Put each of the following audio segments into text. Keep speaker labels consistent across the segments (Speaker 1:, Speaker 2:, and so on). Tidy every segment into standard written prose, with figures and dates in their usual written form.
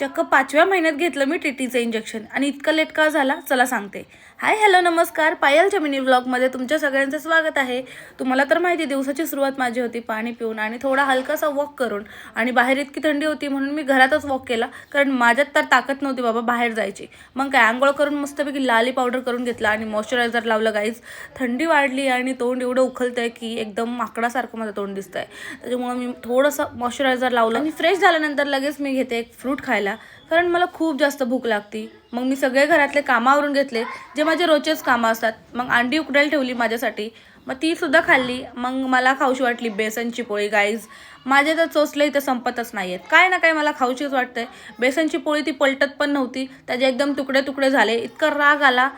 Speaker 1: चक्क 5व्या महिन्यात घेतलं मी टीटीचं इंजेक्शन आणि इतकं लेट का झाला चला सांगते. हाय हॅलो नमस्कार, पायलच्या मिनी व्लॉगमध्ये तुमच्या सगळ्यांचं स्वागत आहे. तुम्हाला तर माहिती दिवसाची सुरुवात माझी होती पाणी पिऊन आणि थोडा हलकासा वॉक करून. आणि बाहेर इतकी थंडी होती म्हणून मी घरातच वॉक केला, कारण माझ्यात तर ताकद नव्हती बाबा बाहेर जायची. मग काय आंघोळ करून मस्तपैकी लाली पावडर करून घेतला आणि मॉइश्चरायझर लावलं. गाईज थंडी वाढली आणि तोंड एवढं उखलतंय की एकदम माकडासारखं माझं तोंड दिसतंय. त्याच्यामुळे मी थोडंसं मॉइश्चरायझर लावलं आणि फ्रेश झाल्यानंतर लगेच मी घेते एक फ्रूट खायला, कारण मला खूप जास्त भूक लागती. मग मी सगळे घरातले कामावरून घेतले जे माझे रोजचेच कामं असतात. मग अंडी उकडायला ठेवली माझ्यासाठी, मग ती सुद्धा खाल्ली. मग मला खाऊशी वाटली बेसनची पोळी. गाईज माझे तर चोचले इथं संपतच नाही आहेत, काय ना काय मला खाऊशीच वाटतंय. बेसनची पोळी ती पलटत पण नव्हती, त्याचे एकदम तुकडे तुकडे झाले. इतका राग आला,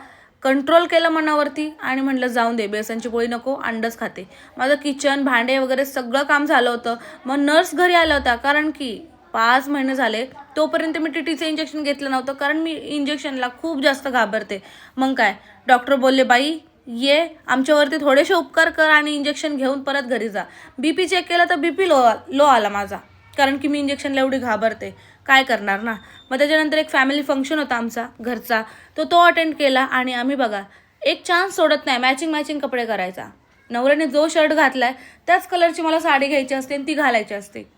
Speaker 1: कंट्रोल केलं मनावरती आणि म्हटलं जाऊन दे, बेसनची पोळी नको, अंडच खाते. माझं किचन भांडे वगैरे सगळं काम झालं होतं. मग नर्स घरी आला होता, कारण की 5 महिने झाले तोपर्यंत मी टीटीचं इंजेक्शन घेतलं नव्हतं, कारण मी इंजेक्शनला खूप जास्त घाबरते. मग काय डॉक्टर बोलले, बाई ये आमच्यावरती थोडेसे उपकार कर आणि इंजेक्शन घेऊन परत घरी जा. बीपी चेक केला तर बीपी लो आला माझा, कारण की मी इंजेक्शनला एवढी घाबरते. काय करणार ना. मग त्याच्यानंतर एक फॅमिली फंक्शन होता आमचा घरचा, तो अटेंड केला. आणि आम्ही बघा एक चान्स सोडत नाही मॅचिंग कपडे करायचा. नवऱ्याने जो शर्ट घातलाय त्याच कलरची मला साडी घ्यायची असते आणि ती घालायची असते.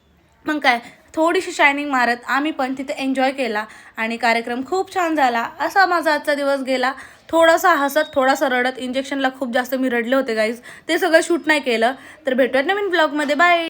Speaker 1: मग काय थोडीशी शायनिंग मारत आम्ही पण तिथे एन्जॉय केला आणि कार्यक्रम खूप छान झाला. असा माझा आजचा दिवस गेला, थोडासा हसत थोडासा रडत. इंजेक्शनला खूप जास्त मी रडले होते गाईज, ते सगळं शूट नाही केलं. तर भेटूयात नवीन ब्लॉगमध्ये, बाय.